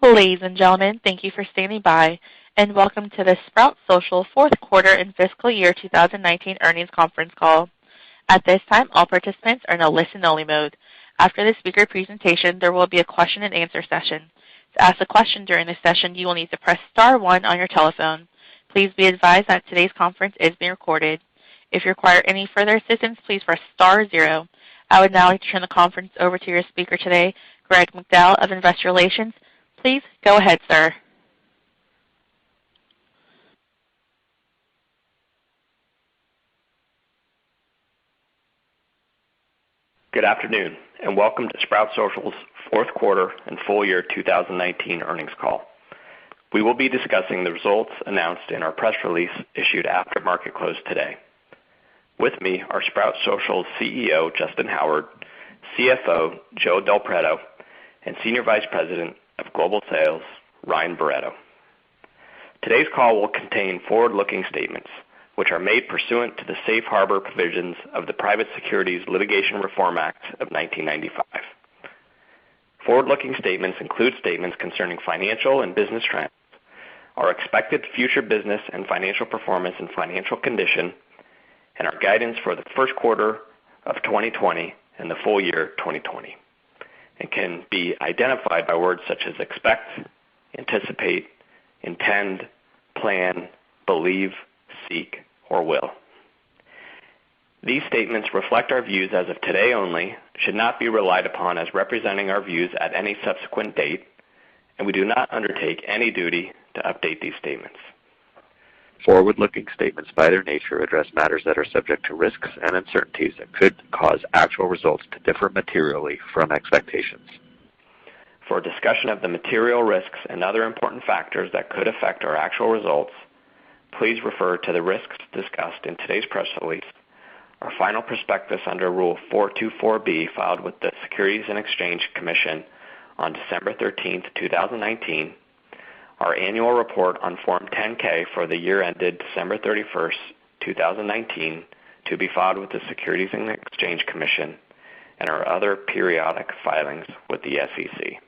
Ladies and gentlemen, thank you for standing by, and welcome to the Sprout Social Fourth Quarter and Fiscal Year 2019 Earnings Conference Call. At this time, all participants are in a listen-only mode. After the speaker presentation, there will be a question-and-answer session. To ask a question during this session, you will need to press star one on your telephone. Please be advised that today's conference is being recorded. If you require any further assistance, please press star zero. I would now like to turn the conference over to your speaker today, Greg McDowell of Investor Relations. Please go ahead, sir. Good afternoon, and welcome to Sprout Social's fourth quarter and full year 2019 earnings call. We will be discussing the results announced in our press release issued after market close today. With me are Sprout Social's CEO, Justyn Howard, CFO, Joe Del Preto, and Senior Vice President of Global Sales, Ryan Barretto. Today's call will contain forward-looking statements, which are made pursuant to the safe harbor provisions of the Private Securities Litigation Reform Act of 1995. Forward-looking statements include statements concerning financial and business trends, our expected future business and financial performance and financial condition, and our guidance for the first quarter of 2020 and the full year 2020, and can be identified by words such as expect, anticipate, intend, plan, believe, seek, or will. These statements reflect our views as of today only, should not be relied upon as representing our views at any subsequent date, and we do not undertake any duty to update these statements. Forward-looking statements by their nature address matters that are subject to risks and uncertainties that could cause actual results to differ materially from expectations. For a discussion of the material risks and other important factors that could affect our actual results, please refer to the risks discussed in today's press release, our final prospectus under Rule 424B filed with the Securities and Exchange Commission on December 13, 2019, our annual report on Form 10-K for the year ended December 31, 2019, to be filed with the Securities and Exchange Commission, and our other periodic filings with the SEC.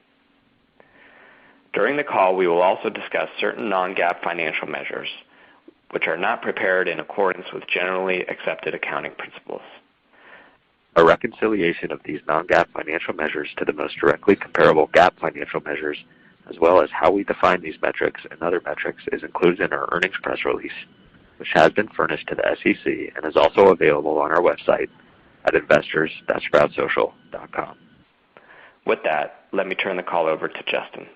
During the call, we will also discuss certain non-GAAP financial measures, which are not prepared in accordance with generally accepted accounting principles. A reconciliation of these non-GAAP financial measures to the most directly comparable GAAP financial measures, as well as how we define these metrics and other metrics, is included in our earnings press release, which has been furnished to the SEC and is also available on our website at investors.sproutsocial.com. With that, let me turn the call over to Justyn.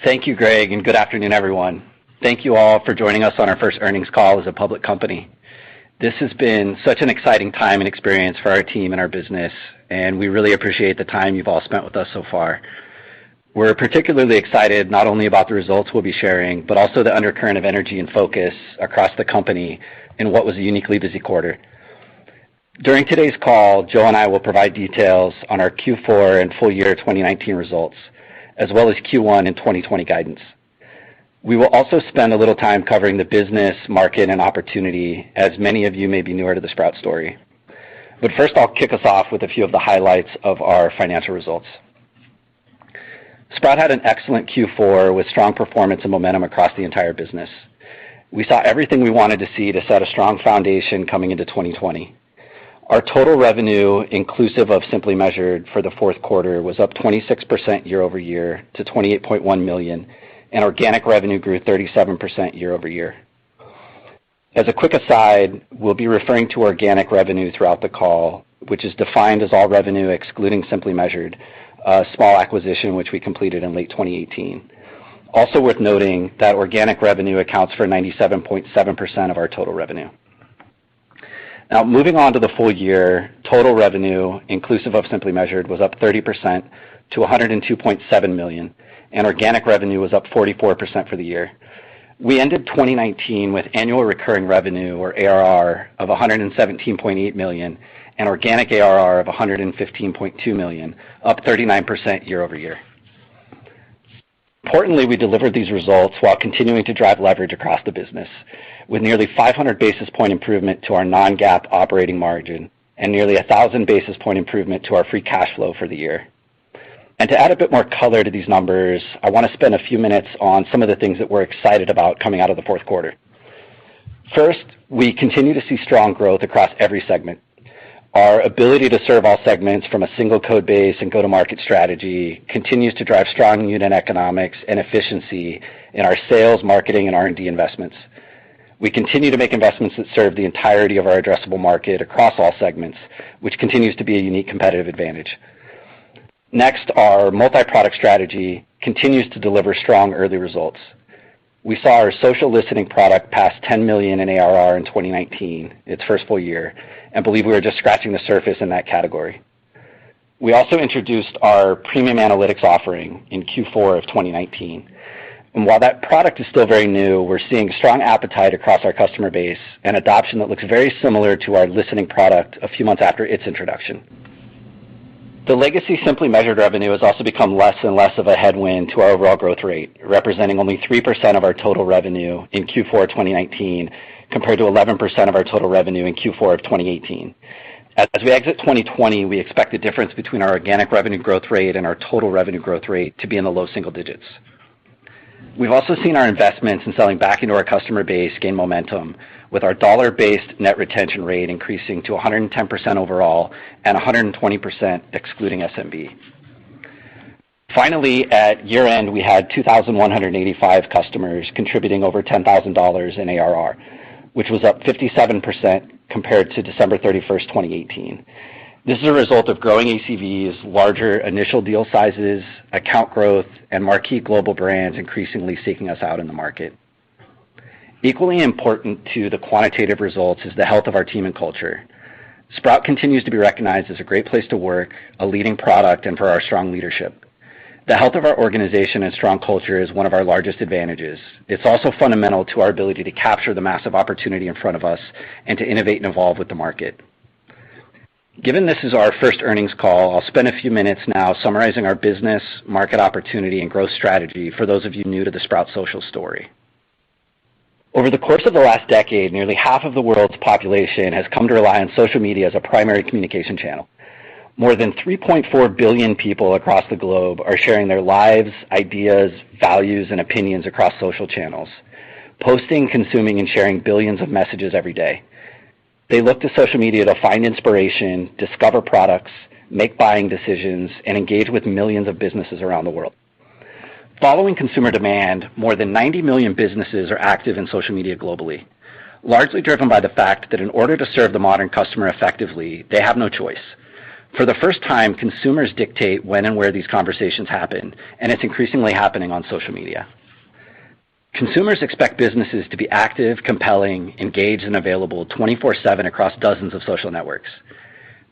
Thank you, Greg, and good afternoon, everyone. Thank you all for joining us on our first earnings call as a public company. This has been such an exciting time and experience for our team and our business, and we really appreciate the time you've all spent with us so far. We're particularly excited not only about the results we'll be sharing, but also the undercurrent of energy and focus across the company in what was a uniquely busy quarter. During today's call, Joe and I will provide details on our Q4 and full year 2019 results, as well as Q1 and 2020 guidance. We will also spend a little time covering the business, market, and opportunity, as many of you may be newer to the Sprout story. But first, I'll kick us off with a few of the highlights of our financial results. Sprout had an excellent Q4 with strong performance and momentum across the entire business. We saw everything we wanted to see to set a strong foundation coming into 2020. Our total revenue, inclusive of Simply Measured, for the fourth quarter was up 26% year over year to $28.1 million, and organic revenue grew 37% year over year. As a quick aside, we'll be referring to organic revenue throughout the call, which is defined as all revenue excluding Simply Measured, a small acquisition which we completed in late 2018. Also worth noting that organic revenue accounts for 97.7% of our total revenue. Now, moving on to the full year, total revenue, inclusive of Simply Measured, was up 30% to $102.7 million, and organic revenue was up 44% for the year. We ended 2019 with annual recurring revenue, or ARR, of $117.8 million, and organic ARR of $115.2 million, up 39% year over year. Importantly, we delivered these results while continuing to drive leverage across the business, with nearly 500 basis point improvement to our non-GAAP operating margin and nearly 1,000 basis point improvement to our free cash flow for the year. And to add a bit more color to these numbers, I want to spend a few minutes on some of the things that we're excited about coming out of the fourth quarter. First, we continue to see strong growth across every segment. Our ability to serve all segments from a single code base and go-to-market strategy continues to drive strong unit economics and efficiency in our sales, marketing, and R&D investments. We continue to make investments that serve the entirety of our addressable market across all segments, which continues to be a unique competitive advantage. Next, our multi-product strategy continues to deliver strong early results. We saw our social listening product pass $10 million in ARR in 2019, its first full year, and believe we are just scratching the surface in that category. We also introduced our premium analytics offering in Q4 of 2019. And while that product is still very new, we're seeing strong appetite across our customer base and adoption that looks very similar to our listening product a few months after its introduction. The legacy Simply Measured revenue has also become less and less of a headwind to our overall growth rate, representing only 3% of our total revenue in Q4 2019 compared to 11% of our total revenue in Q4 of 2018. As we exit 2020, we expect the difference between our organic revenue growth rate and our total revenue growth rate to be in the low single digits. We've also seen our investments in selling back into our customer base gain momentum, with our dollar-based net retention rate increasing to 110% overall and 120% excluding SMB. Finally, at year-end, we had 2,185 customers contributing over $10,000 in ARR, which was up 57% compared to December 31st, 2018. This is a result of growing ACVs, larger initial deal sizes, account growth, and marquee global brands increasingly seeking us out in the market. Equally important to the quantitative results is the health of our team and culture. Sprout continues to be recognized as a great place to work, a leading product, and for our strong leadership. The health of our organization and strong culture is one of our largest advantages. It's also fundamental to our ability to capture the massive opportunity in front of us and to innovate and evolve with the market. Given this is our first earnings call, I'll spend a few minutes now summarizing our business, market opportunity, and growth strategy for those of you new to the Sprout Social story. Over the course of the last decade, nearly half of the world's population has come to rely on social media as a primary communication channel. More than 3.4 billion people across the globe are sharing their lives, ideas, values, and opinions across social channels, posting, consuming, and sharing billions of messages every day. They look to social media to find inspiration, discover products, make buying decisions, and engage with millions of businesses around the world. Following consumer demand, more than 90 million businesses are active in social media globally, largely driven by the fact that in order to serve the modern customer effectively, they have no choice. For the first time, consumers dictate when and where these conversations happen, and it's increasingly happening on social media. Consumers expect businesses to be active, compelling, engaged, and available 24/7 across dozens of social networks.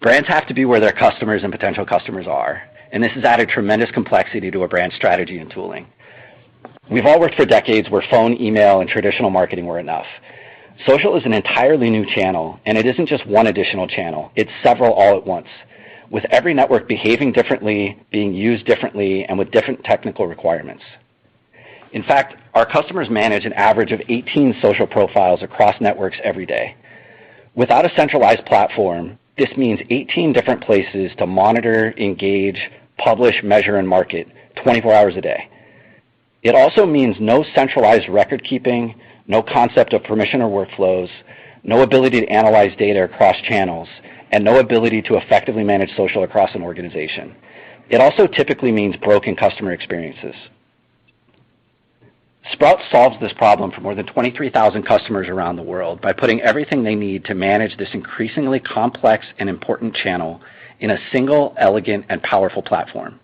Brands have to be where their customers and potential customers are, and this has added tremendous complexity to a brand strategy and tooling. We've all worked for decades where phone, email, and traditional marketing were enough. Social is an entirely new channel, and it isn't just one additional channel. It's several all at once, with every network behaving differently, being used differently, and with different technical requirements. In fact, our customers manage an average of 18 social profiles across networks every day. Without a centralized platform, this means 18 different places to monitor, engage, publish, measure, and market 24 hours a day. It also means no centralized record keeping, no concept of permission or workflows, no ability to analyze data across channels, and no ability to effectively manage social across an organization. It also typically means broken customer experiences. Sprout solves this problem for more than 23,000 customers around the world by putting everything they need to manage this increasingly complex and important channel in a single, elegant, and powerful platform.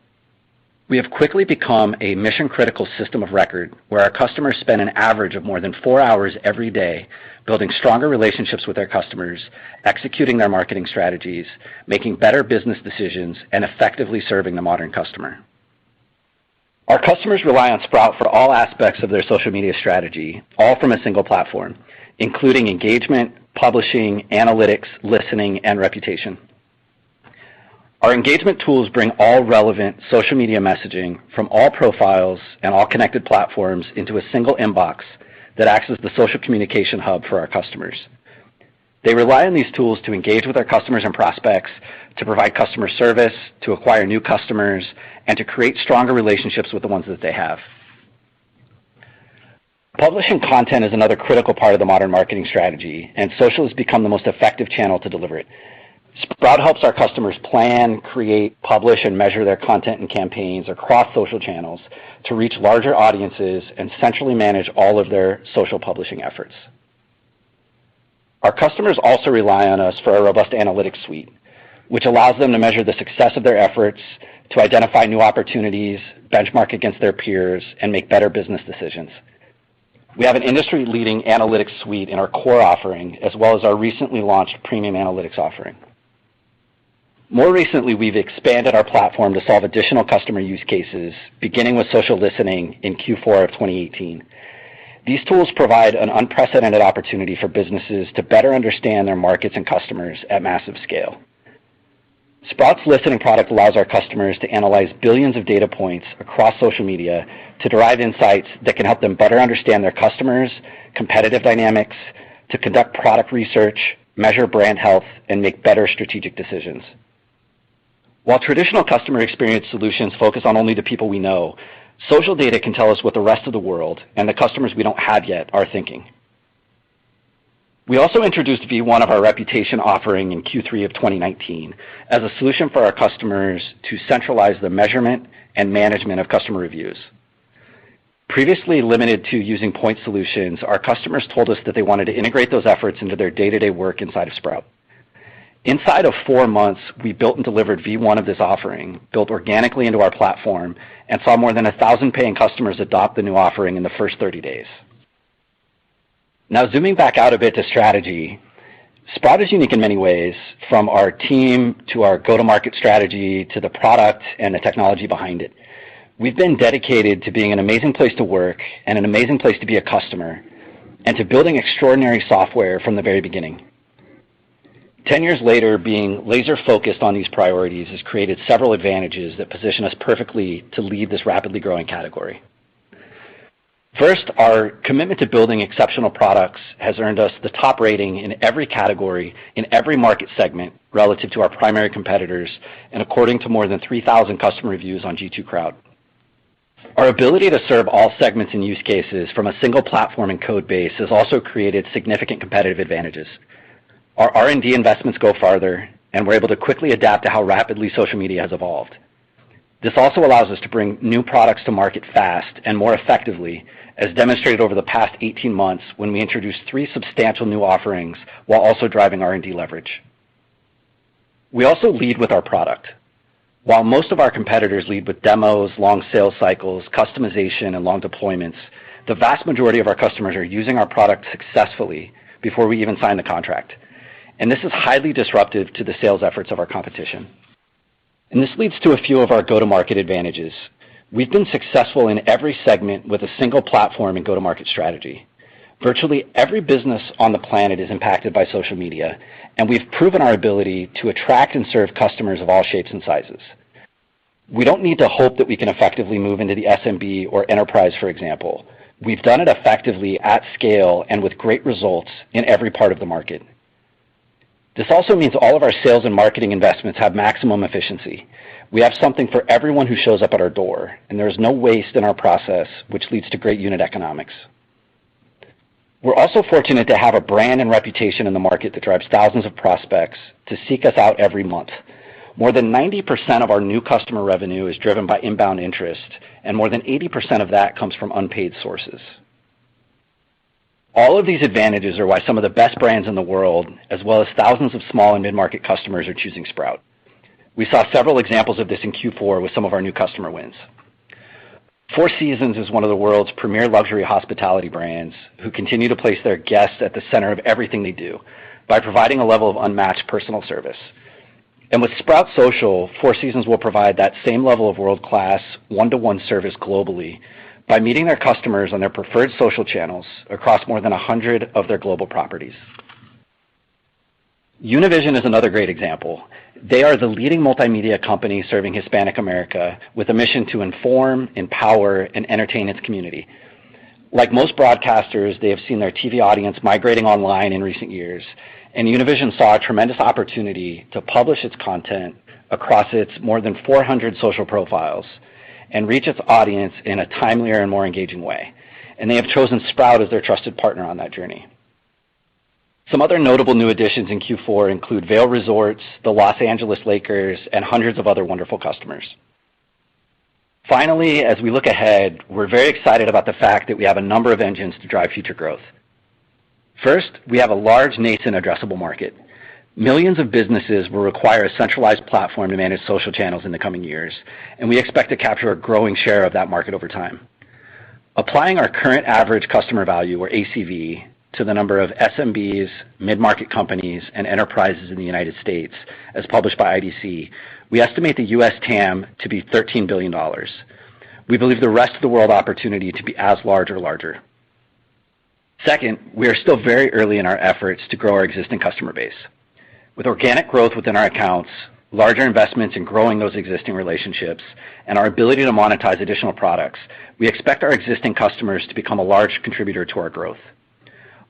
We have quickly become a mission-critical system of record where our customers spend an average of more than 4 hours every day building stronger relationships with their customers, executing their marketing strategies, making better business decisions, and effectively serving the modern customer. Our customers rely on Sprout for all aspects of their social media strategy, all from a single platform, including engagement, publishing, analytics, listening, and reputation. Our engagement tools bring all relevant social media messaging from all profiles and all connected platforms into a single inbox that acts as the social communication hub for our customers. They rely on these tools to engage with their customers and prospects, to provide customer service, to acquire new customers, and to create stronger relationships with the ones that they have. Publishing content is another critical part of the modern marketing strategy, and social has become the most effective channel to deliver it. Sprout helps our customers plan, create, publish, and measure their content and campaigns across social channels to reach larger audiences and centrally manage all of their social publishing efforts. Our customers also rely on us for a robust analytics suite, which allows them to measure the success of their efforts, to identify new opportunities, benchmark against their peers, and make better business decisions. We have an industry-leading analytics suite in our core offering, as well as our recently launched premium analytics offering. More recently, we've expanded our platform to solve additional customer use cases, beginning with social listening in Q4 of 2018. These tools provide an unprecedented opportunity for businesses to better understand their markets and customers at massive scale. Sprout's listening product allows our customers to analyze billions of data points across social media to derive insights that can help them better understand their customers, competitive dynamics, to conduct product research, measure brand health, and make better strategic decisions. While traditional customer experience solutions focus on only the people we know, social data can tell us what the rest of the world and the customers we don't have yet are thinking. We also introduced V1 of our reputation offering in Q3 of 2019 as a solution for our customers to centralize the measurement and management of customer reviews. Previously limited to using point solutions, our customers told us that they wanted to integrate those efforts into their day-to-day work inside of Sprout. Inside of 4 months, we built and delivered V1 of this offering, built organically into our platform, and saw more than 1,000 paying customers adopt the new offering in the first 30 days. Now, zooming back out a bit to strategy, Sprout is unique in many ways, from our team to our go-to-market strategy to the product and the technology behind it. We've been dedicated to being an amazing place to work and an amazing place to be a customer, and to building extraordinary software from the very beginning. 10 years later, being laser-focused on these priorities has created several advantages that position us perfectly to lead this rapidly growing category. First, our commitment to building exceptional products has earned us the top rating in every category, in every market segment, relative to our primary competitors, and according to more than 3,000 customer reviews on G2 Crowd. Our ability to serve all segments and use cases from a single platform and code base has also created significant competitive advantages. Our R&D investments go farther, and we're able to quickly adapt to how rapidly social media has evolved. This also allows us to bring new products to market fast and more effectively, as demonstrated over the past 18 months when we introduced 3 substantial new offerings while also driving R&D leverage. We also lead with our product. While most of our competitors lead with demos, long sales cycles, customization, and long deployments, the vast majority of our customers are using our product successfully before we even sign the contract. And this is highly disruptive to the sales efforts of our competition. And this leads to a few of our go-to-market advantages. We've been successful in every segment with a single platform and go-to-market strategy. Virtually every business on the planet is impacted by social media, and we've proven our ability to attract and serve customers of all shapes and sizes. We don't need to hope that we can effectively move into the SMB or enterprise, for example. We've done it effectively at scale and with great results in every part of the market. This also means all of our sales and marketing investments have maximum efficiency. We have something for everyone who shows up at our door, and there is no waste in our process, which leads to great unit economics. We're also fortunate to have a brand and reputation in the market that drives thousands of prospects to seek us out every month. More than 90% of our new customer revenue is driven by inbound interest, and more than 80% of that comes from unpaid sources. All of these advantages are why some of the best brands in the world, as well as thousands of small and mid-market customers, are choosing Sprout. We saw several examples of this in Q4 with some of our new customer wins. Four Seasons is one of the world's premier luxury hospitality brands who continue to place their guests at the center of everything they do by providing a level of unmatched personal service. And with Sprout Social, Four Seasons will provide that same level of world-class, one-to-one service globally by meeting their customers on their preferred social channels across more than 100 of their global properties. Univision is another great example. They are the leading multimedia company serving Hispanic America with a mission to inform, empower, and entertain its community. Like most broadcasters, they have seen their TV audience migrating online in recent years, and Univision saw a tremendous opportunity to publish its content across its more than 400 social profiles and reach its audience in a timelier and more engaging way. And they have chosen Sprout as their trusted partner on that journey. Some other notable new additions in Q4 include Vail Resorts, the Los Angeles Lakers, and hundreds of other wonderful customers. Finally, as we look ahead, we're very excited about the fact that we have a number of engines to drive future growth. First, we have a large nascent addressable market. Millions of businesses will require a centralized platform to manage social channels in the coming years, and we expect to capture a growing share of that market over time. Applying our current average customer value, or ACV, to the number of SMBs, mid-market companies, and enterprises in the United States, as published by IDC, we estimate the U.S. TAM to be $13 billion. We believe the rest of the world opportunity to be as large or larger. Second, we are still very early in our efforts to grow our existing customer base. With organic growth within our accounts, larger investments in growing those existing relationships, and our ability to monetize additional products, we expect our existing customers to become a large contributor to our growth.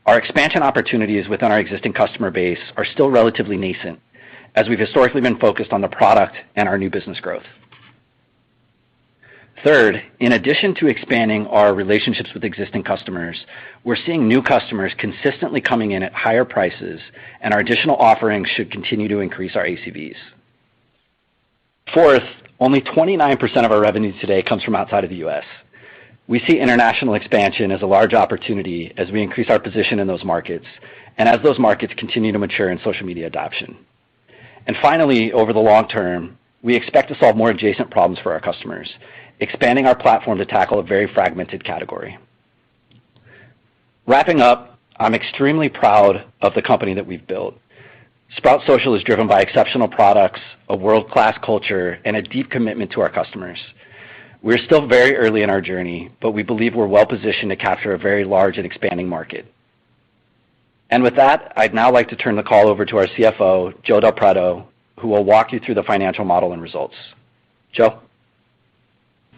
Our expansion opportunities within our existing customer base are still relatively nascent, as we've historically been focused on the product and our new business growth. Third, in addition to expanding our relationships with existing customers, we're seeing new customers consistently coming in at higher prices, and our additional offerings should continue to increase our ACVs. Fourth, only 29% of our revenue today comes from outside of the U.S. We see international expansion as a large opportunity as we increase our position in those markets and as those markets continue to mature in social media adoption. And finally, over the long term, we expect to solve more adjacent problems for our customers, expanding our platform to tackle a very fragmented category. Wrapping up, I'm extremely proud of the company that we've built. Sprout Social is driven by exceptional products, a world-class culture, and a deep commitment to our customers. We're still very early in our journey, but we believe we're well positioned to capture a very large and expanding market. And with that, I'd now like to turn the call over to our CFO, Joe Del Preto, who will walk you through the financial model and results. Joe?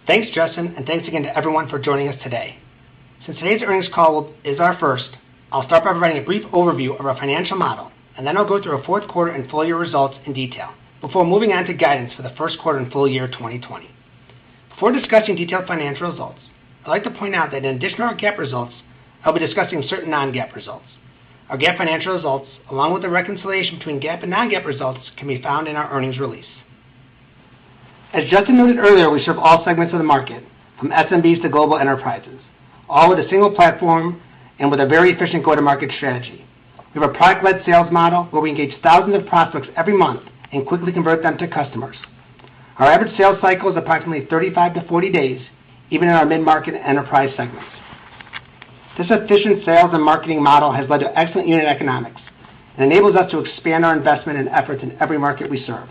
Thanks, Justyn, and thanks again to everyone for joining us today. Since today's earnings call is our first, I'll start by providing a brief overview of our financial model, and then I'll go through our fourth quarter and full year results in detail, before moving on to guidance for the first quarter and full year 2020. Before discussing detailed financial results, I'd like to point out that in addition to our GAAP results, I'll be discussing certain non-GAAP results. Our GAAP financial results, along with the reconciliation between GAAP and non-GAAP results, can be found in our earnings release. As Justyn noted earlier, we serve all segments of the market, from SMBs to global enterprises, all with a single platform and with a very efficient go-to-market strategy. We have a product-led sales model where we engage thousands of prospects every month and quickly convert them to customers. Our average sales cycle is approximately 35 to 40 days, even in our mid-market and enterprise segments. This efficient sales and marketing model has led to excellent unit economics and enables us to expand our investment and efforts in every market we serve.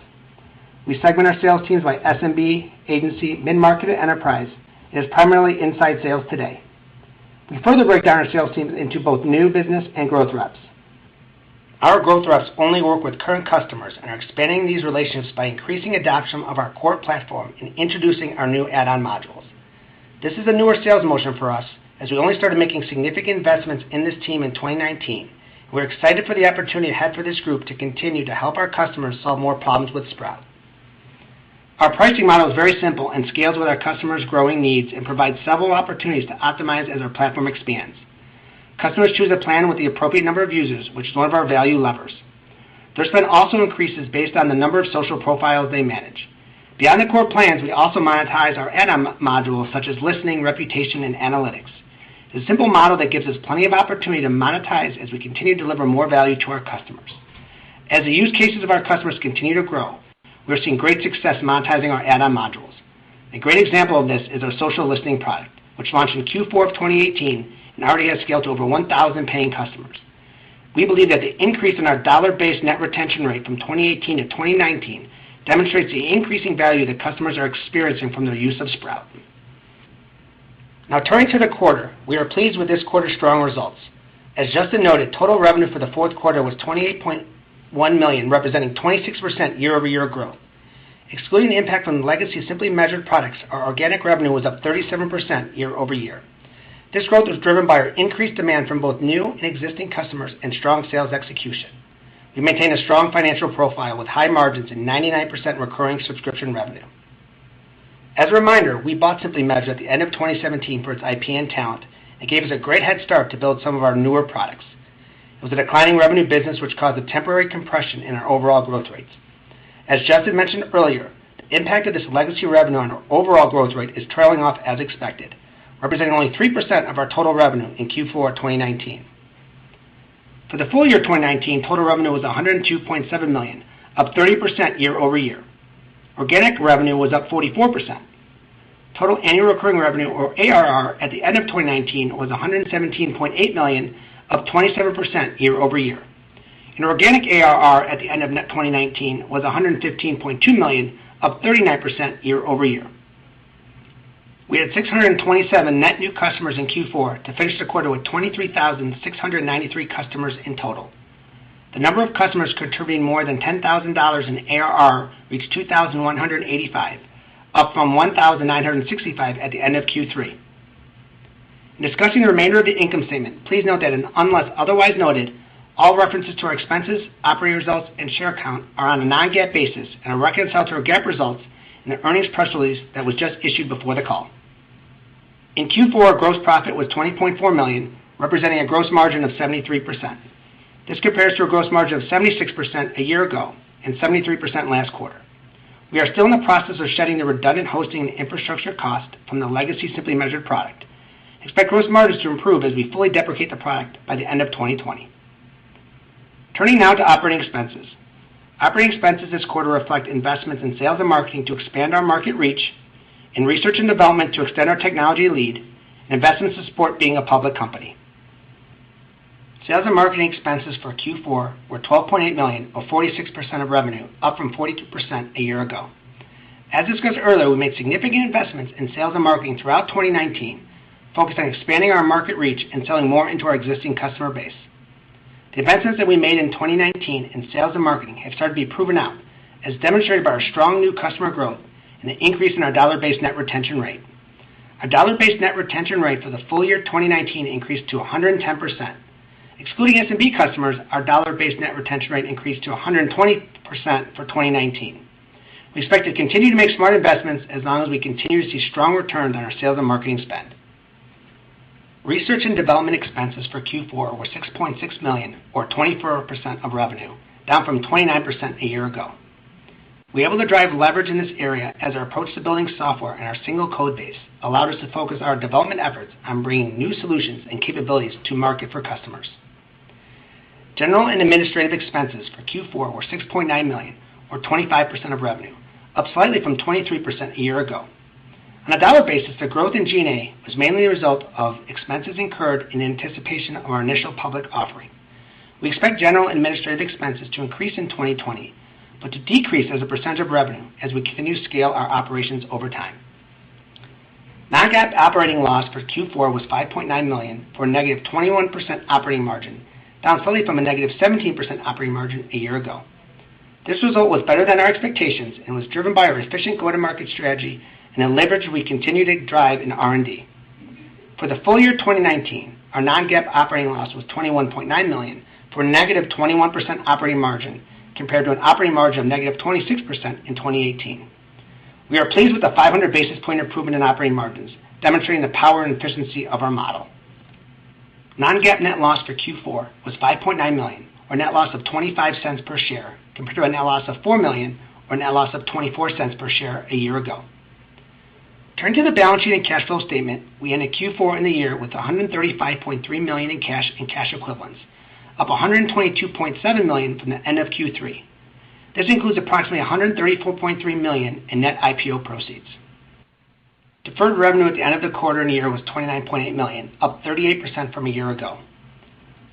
We segment our sales teams by SMB, agency, mid-market, and enterprise, and is primarily inside sales today. We further break down our sales teams into both new business and growth reps. Our growth reps only work with current customers and are expanding these relationships by increasing adoption of our core platform and introducing our new add-on modules. This is a newer sales motion for us, as we only started making significant investments in this team in 2019. We're excited for the opportunity ahead for this group to continue to help our customers solve more problems with Sprout. Our pricing model is very simple and scales with our customers' growing needs and provides several opportunities to optimize as our platform expands. Customers choose a plan with the appropriate number of users, which is one of our value levers. Their spend also increases based on the number of social profiles they manage. Beyond the core plans, we also monetize our add-on modules such as listening, reputation, and analytics. It's a simple model that gives us plenty of opportunity to monetize as we continue to deliver more value to our customers. As the use cases of our customers continue to grow, we're seeing great success monetizing our add-on modules. A great example of this is our social listening product, which launched in Q4 of 2018 and already has scaled to over 1,000 paying customers. We believe that the increase in our dollar-based net retention rate from 2018 to 2019 demonstrates the increasing value that customers are experiencing from their use of Sprout. Now turning to the quarter, we are pleased with this quarter's strong results. As Justyn noted, total revenue for the fourth quarter was $28.1 million, representing 26% year-over-year growth. Excluding the impact from the legacy Simply Measured products, our organic revenue was up 37% year-over-year. This growth was driven by our increased demand from both new and existing customers and strong sales execution. We maintain a strong financial profile with high margins and 99% recurring subscription revenue. As a reminder, we bought Simply Measured at the end of 2017 for its IP and talent and gave us a great head start to build some of our newer products. It was a declining revenue business which caused a temporary compression in our overall growth rates. As Justyn mentioned earlier, the impact of this legacy revenue on our overall growth rate is trailing off as expected, representing only 3% of our total revenue in Q4 2019. For the full year 2019, total revenue was $102.7 million, up 30% year over year. Organic revenue was up 44%. Total annual recurring revenue, or ARR, at the end of 2019 was $117.8 million, up 27% year over year. And organic ARR at the end of 2019 was $115.2 million, up 39% year over year. We had 627 net new customers in Q4 to finish the quarter with 23,693 customers in total. The number of customers contributing more than $10,000 in ARR reached 2,185, up from 1,965 at the end of Q3. In discussing the remainder of the income statement, please note that unless otherwise noted, all references to our expenses, operating results, and share count are on a non-GAAP basis and are reconciled to our GAAP results in the earnings press release that was just issued before the call. In Q4, gross profit was $20.4 million, representing a gross margin of 73%. This compares to a gross margin of 76% a year ago and 73% last quarter. We are still in the process of shedding the redundant hosting and infrastructure cost from the legacy Simply Measured product. Expect gross margins to improve as we fully deprecate the product by the end of 2020. Turning now to operating expenses. Operating expenses this quarter reflect investments in sales and marketing to expand our market reach, in research and development to extend our technology lead, and investments to support being a public company. Sales and marketing expenses for Q4 were $12.8 million, or 46% of revenue, up from 42% a year ago. As discussed earlier, we made significant investments in sales and marketing throughout 2019, focused on expanding our market reach and selling more into our existing customer base. The investments that we made in 2019 in sales and marketing have started to be proven out, as demonstrated by our strong new customer growth and the increase in our dollar-based net retention rate. Our dollar-based net retention rate for the full year 2019 increased to 110%. Excluding SMB customers, our dollar-based net retention rate increased to 120% for 2019. We expect to continue to make smart investments as long as we continue to see strong returns on our sales and marketing spend. Research and development expenses for Q4 were $6.6 million, or 24% of revenue, down from 29% a year ago. We were able to drive leverage in this area as our approach to building software and our single code base allowed us to focus our development efforts on bringing new solutions and capabilities to market for customers. General and administrative expenses for Q4 were $6.9 million, or 25% of revenue, up slightly from 23% a year ago. On a dollar basis, the growth in G&A was mainly a result of expenses incurred in anticipation of our initial public offering. We expect general and administrative expenses to increase in 2020, but to decrease as a percentage of revenue as we continue to scale our operations over time. Non-GAAP operating loss for Q4 was $5.9 million for a negative 21% operating margin, down slightly from a negative 17% operating margin a year ago. This result was better than our expectations and was driven by our efficient go-to-market strategy and the leverage we continue to drive in R&D. For the full year 2019, our non-GAAP operating loss was $21.9 million for a negative 21% operating margin compared to an operating margin of negative 26% in 2018. We are pleased with the 500 basis point improvement in operating margins, demonstrating the power and efficiency of our model. Non-GAAP net loss for Q4 was $5.9 million, or net loss of 25 cents per share, compared to a net loss of $4 million, or a net loss of 24 cents per share a year ago. Turning to the balance sheet and cash flow statement, we ended Q4 in the year with $135.3 million in cash and cash equivalents, up $122.7 million from the end of Q3. This includes approximately $134.3 million in net IPO proceeds. Deferred revenue at the end of the quarter and year was $29.8 million, up 38% from a year ago.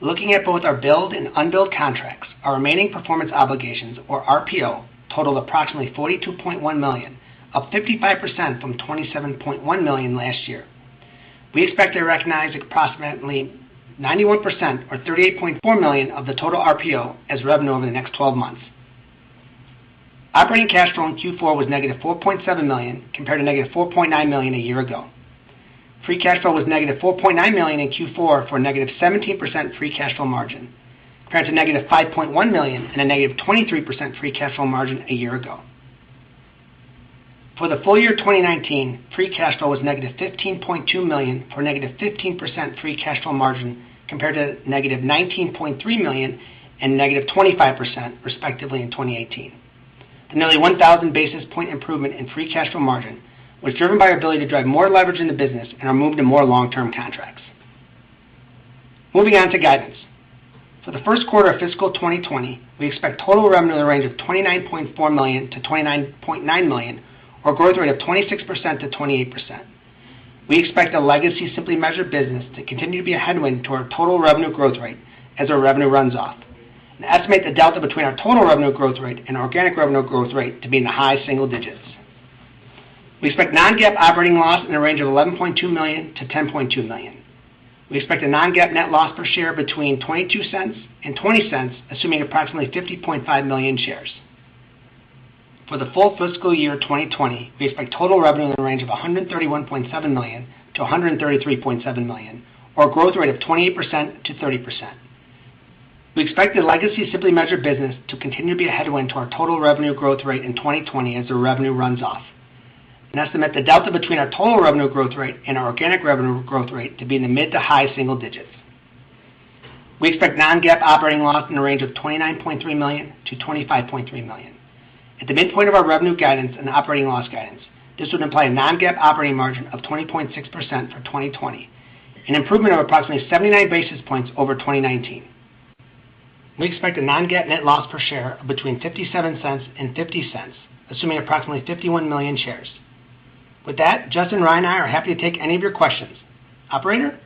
Looking at both our billed and unbilled contracts, our remaining performance obligations, or RPO, totaled approximately $42.1 million, up 55% from $27.1 million last year. We expect to recognize approximately 91%, or $38.4 million, of the total RPO as revenue over the next 12 months. Operating cash flow in Q4 was negative $4.7 million compared to negative $4.9 million a year ago. free cash flow was negative $4.9 million in Q4 for a negative 17% free cash flow margin, compared to negative $5.1 million and a negative 23% free cash flow margin a year ago. For the full year 2019, free cash flow was negative $15.2 million for a negative 15% free cash flow margin, compared to negative $19.3 million and negative 25% respectively in 2018. The nearly 1,000 basis point improvement in free cash flow margin was driven by our ability to drive more leverage in the business and our move to more long-term contracts. Moving on to guidance. For the first quarter of fiscal 2020, we expect total revenue in the range of $29.4 million to $29.9 million, or a growth rate of 26% to 28%. We expect the legacy Simply Measured business to continue to be a headwind to our total revenue growth rate as our revenue runs off, and estimate the delta between our total revenue growth rate and organic revenue growth rate to be in the high single digits. We expect non-GAAP operating loss in the range of $11.2 million to $10.2 million. We expect a non-GAAP net loss per share between 22 cents and 20 cents, assuming approximately 50.5 million shares. For the full fiscal year 2020, we expect total revenue in the range of $131.7 million to $133.7 million, or a growth rate of 28% to 30%. We expect the legacy Simply Measured business to continue to be a headwind to our total revenue growth rate in 2020 as the revenue runs off, and estimate the delta between our total revenue growth rate and our organic revenue growth rate to be in the mid to high single digits. We expect non-GAAP operating loss in the range of $29.3 million to $25.3 million. At the midpoint of our revenue guidance and operating loss guidance, this would imply a non-GAAP operating margin of 20.6% for 2020, an improvement of approximately 79 basis points over 2019. We expect a non-GAAP net loss per share of between 57 cents and 50 cents, assuming approximately 51 million shares. With that, Justyn, Ryan, and I are happy to take any of your questions. Operator?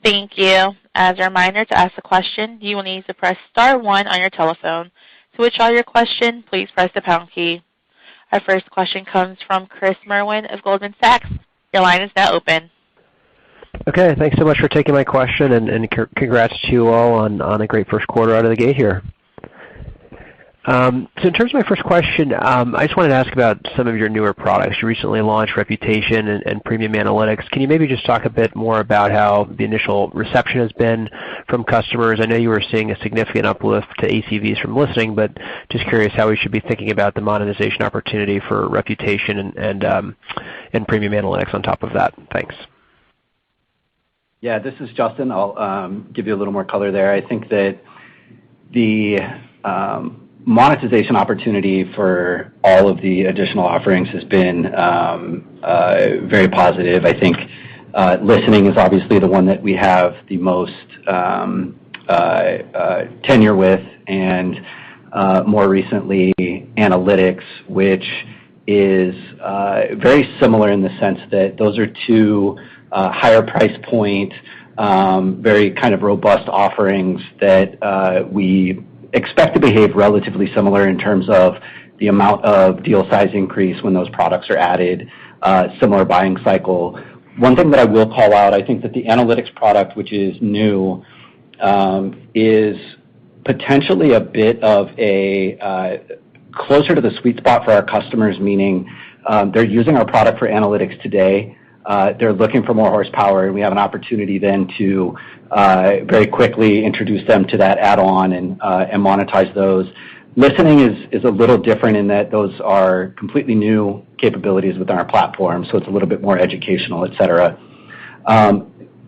Thank you. As a reminder, to ask a question, you will need to press star 1 on your telephone. To withdraw your question, please press the pound key. Our first question comes from Chris Merwin of Goldman Sachs. Your line is now open. Okay, thanks so much for taking my question, and congrats to you all on a great first quarter out of the gate here. So in terms of my first question, I just wanted to ask about some of your newer products. You recently launched Reputation and Premium Analytics. Can you maybe just talk a bit more about how the initial reception has been from customers? I know you were seeing a significant uplift to ACVs from listening, but just curious how we should be thinking about the monetization opportunity for Reputation and Premium Analytics on top of that. Thanks. Yeah, this is Justyn. I'll give you a little more color there. I think that the monetization opportunity for all of the additional offerings has been very positive. I think listening is obviously the one that we have the most tenure with, and more recently analytics, which is very similar in the sense that those are two higher price point, very kind of robust offerings that we expect to behave relatively similar in terms of the amount of deal size increase when those products are added, similar buying cycle. One thing that I will call out, I think that the analytics product, which is new, is potentially a bit of a closer to the sweet spot for our customers, meaning they're using our product for analytics today. They're looking for more horsepower, and we have an opportunity then to very quickly introduce them to that add-on and monetize those. Listening is a little different in that those are completely new capabilities within our platform, so it's a little bit more educational, et cetera.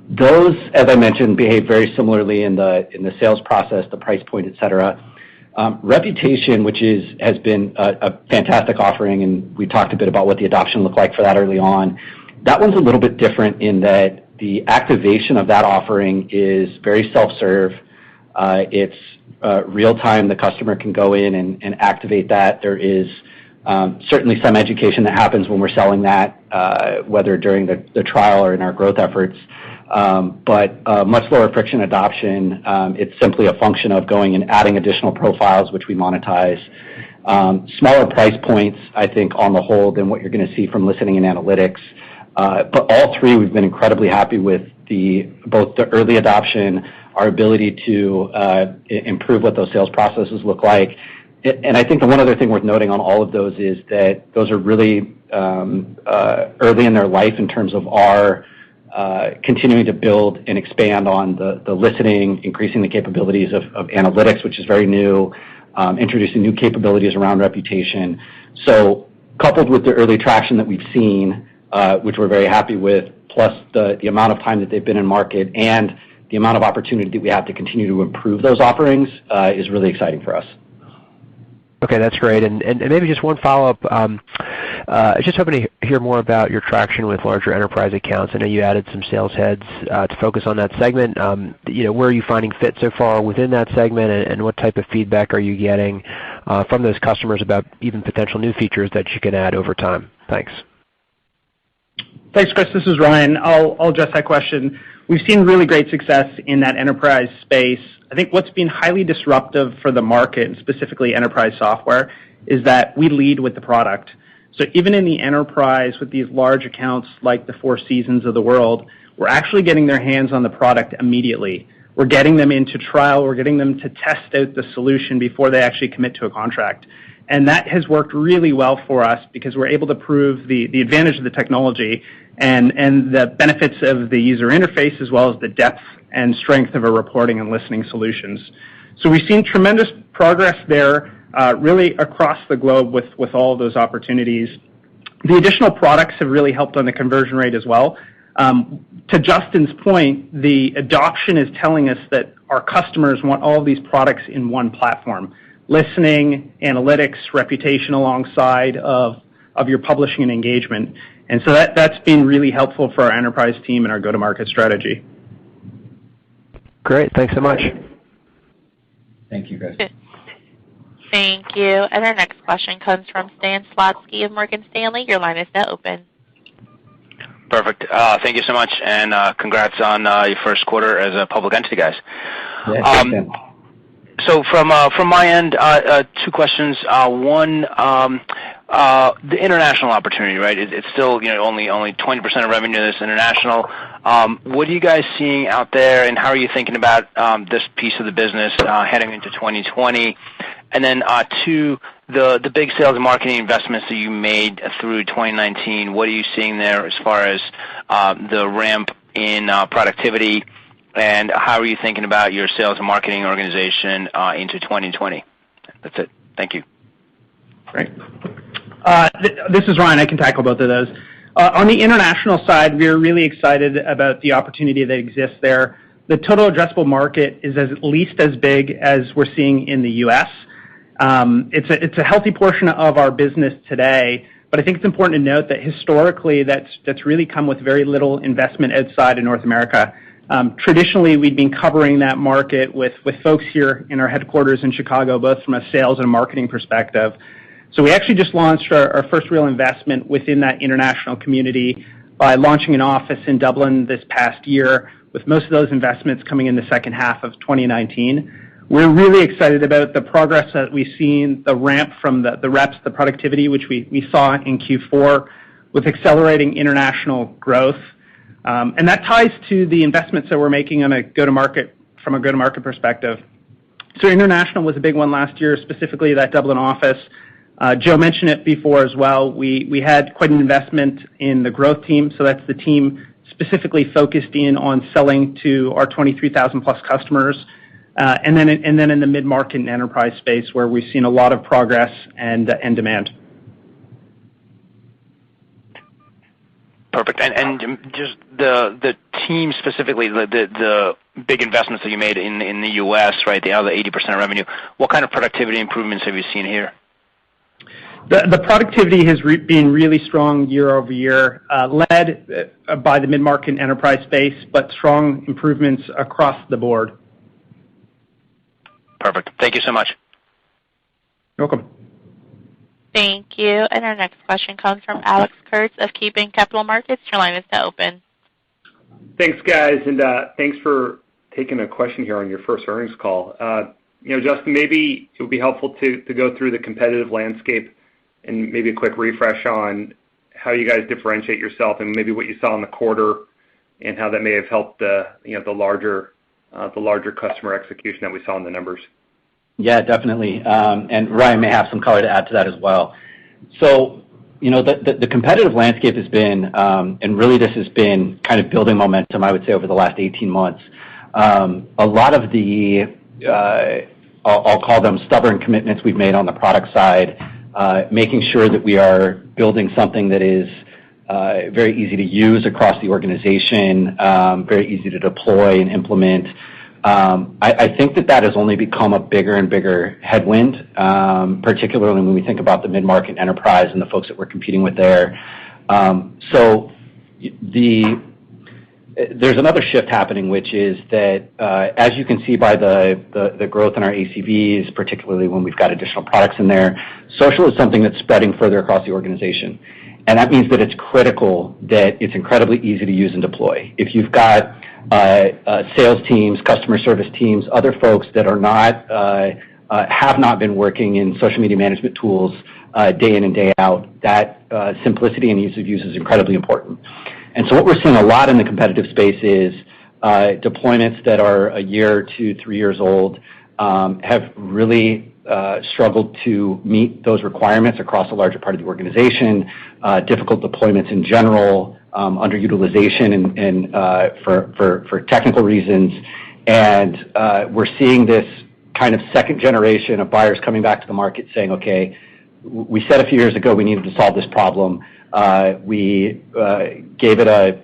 Those, as I mentioned, behave very similarly in the sales process, the price point, et cetera. Reputation, which has been a fantastic offering, and we talked a bit about what the adoption looked like for that early on. That one's a little bit different in that the activation of that offering is very self-serve. It's real-time. The customer can go in and activate that. There is certainly some education that happens when we're selling that, whether during the trial or in our growth efforts, but much lower friction adoption. It's simply a function of going and adding additional profiles, which we monetize. Smaller price points, I think, on the whole, than what you're going to see from listening and analytics. But all three, we've been incredibly happy with both the early adoption, our ability to improve what those sales processes look like, And I think the one other thing worth noting on all of those is that those are really early in their life in terms of our continuing to build and expand on the listening, increasing the capabilities of analytics, which is very new, introducing new capabilities around reputation. So coupled with the early traction that we've seen, which we're very happy with, plus the amount of time that they've been in market and the amount of opportunity that we have to continue to improve those offerings is really exciting for us. Okay, that's great. And maybe just one follow-up. Just hoping to hear more about your traction with larger enterprise accounts. I know you added some sales heads to focus on that segment. Where are you finding fit so far within that segment, and what type of feedback are you getting from those customers about even potential new features that you can add over time? Thanks. Thanks, Chris. This is Ryan. I'll address that question. We've seen really great success in that enterprise space. I think what's been highly disruptive for the market, and specifically enterprise software, is that we lead with the product. So even in the enterprise with these large accounts like the Four Seasons of the world, we're actually getting their hands on the product immediately. We're getting them into trial. We're getting them to test out the solution before they actually commit to a contract. And that has worked really well for us because we're able to prove the advantage of the technology and the benefits of the user interface, as well as the depth and strength of our reporting and listening solutions. So we've seen tremendous progress there, really across the globe with all of those opportunities. The additional products have really helped on the conversion rate as well. To Justyn's point, the adoption is telling us that our customers want all of these products in one platform. Listening, analytics, reputation alongside of your publishing and engagement. And so that's been really helpful for our enterprise team and our go-to-market strategy. Great. Thanks so much. Thank you, guys. Thank you. And our next question comes from Stan Slotsky of Morgan Stanley. Your line is now open. Perfect. Thank you so much, and congrats on your first quarter as a public entity, guys. Yeah, thanks, So from my end, two questions. One, the international opportunity, right? It's still only 20% of revenue is international. What are you guys seeing out there, and how are you thinking about this piece of the business heading into 2020? And then two, the big sales and marketing investments that you made through 2019. What are you seeing there as far as the ramp in productivity? And how are you thinking about your sales and marketing organization into 2020? That's it. Thank you. Great. This is Ryan. I can tackle both of those. On the international side, we're really excited about the opportunity that exists there. The total addressable market is at least as big as we're seeing in the U.S. It's a healthy portion of our business today, but I think it's important to note that historically that's really come with very little investment outside of North America. Traditionally, we've been covering that market with folks here in our headquarters in Chicago, both from a sales and a marketing perspective. So we actually just launched our first real investment within that international community by launching an office in Dublin this past year, with most of those investments coming in the second half of 2019. We're really excited about the progress that we've seen, the ramp from the reps, the productivity, which we saw in Q4, with accelerating international growth. And that ties to the investments that we're making on from a go-to-market perspective. So international was a big one last year, specifically that Dublin office. Joe mentioned it before as well. We had quite an investment in the growth team, so that's the team specifically focused in on selling to our 23,000 plus customers, and then in the mid-market and enterprise space where we've seen a lot of progress and demand. Perfect. And just the team specifically, the big investments that you made in the U.S., right, the other 80% of revenue, what kind of productivity improvements have you seen here? The productivity has been really strong year over year, led by the mid-market and enterprise space, but strong improvements across the board. Perfect. Thank you so much. You're welcome. Thank you. And our next question comes from Alex Kurtz of KeyBanc Capital Markets. Your line is now open. Thanks, guys, and thanks for taking a question here on your first earnings call. Justyn, maybe it would be helpful to go through the competitive landscape and maybe a quick refresh on how you guys differentiate yourself and maybe what you saw in the quarter and how that may have helped the larger customer execution that we saw in the numbers. Yeah, definitely. And Ryan may have some color to add to that as well. So, the competitive landscape has been, and really this has been kind of building momentum, I would say, over the last 18 months. A lot of the, I'll call them stubborn commitments we've made on the product side, making sure that we are building something that is very easy to use across the organization, very easy to deploy and implement. I think that has only become a bigger and bigger headwind, particularly when we think about the mid-market enterprise and the folks that we're competing with there. So there's another shift happening, which is that as you can see by the growth in our ACVs, particularly when we've got additional products in there, social is something that's spreading further across the organization. And that means that it's critical that it's incredibly easy to use and deploy. If you've got sales teams, customer service teams, other folks that are not have not been working in social media management tools day in and day out, that simplicity and ease of use is incredibly important. And so what we're seeing a lot in the competitive space is deployments that are a year, 2, 3 years old have really struggled to meet those requirements across a larger part of the organization, difficult deployments in general, underutilization and for technical reasons. And we're seeing this kind of second generation of buyers coming back to the market saying, okay, we said a few years ago we needed to solve this problem. We gave it a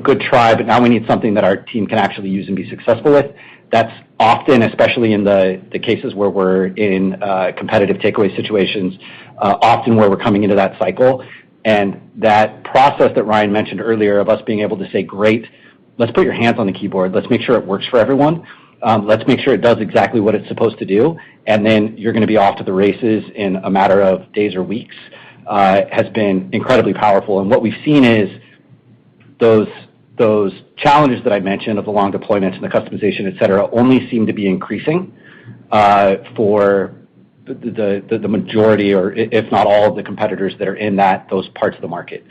good try, but now we need something that our team can actually use and be successful with. That's often, especially in the cases where we're in competitive takeaway situations, often where we're coming into that cycle. And that process that Ryan mentioned earlier of us being able to say, great, let's put your hands on the keyboard. Let's make sure it works for everyone. Let's make sure it does exactly what it's supposed to do. And then you're going to be off to the races in a matter of days or weeks, has been incredibly powerful. And what we've seen is those challenges that I mentioned of the long deployments and the customization, et cetera, only seem to be increasing for the majority, or if not all, of the competitors that are in those parts of the market.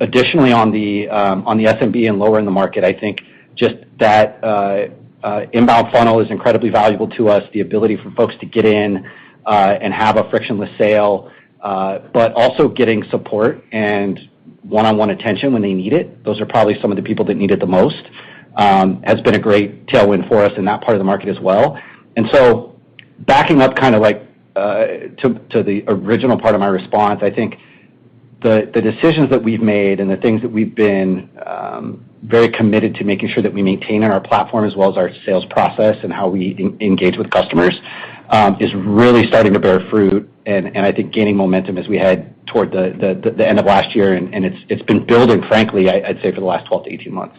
Additionally, on the SMB and lower in the market, I think just that inbound funnel is incredibly valuable to us. The ability for folks to get in and have a frictionless sale, but also getting support and one-on-one attention when they need it. Those are probably some of the people that need it the most. Has been a great tailwind for us in that part of the market as well. And so backing up kind of like to the original part of my response, I think the decisions that we've made and the things that we've been very committed to making sure that we maintain in our platform, as well as our sales process and how we engage with customers, is really starting to bear fruit and I think gaining momentum as we head toward the end of last year, and it's been building, frankly, I'd say, for the last 12 to 18 months.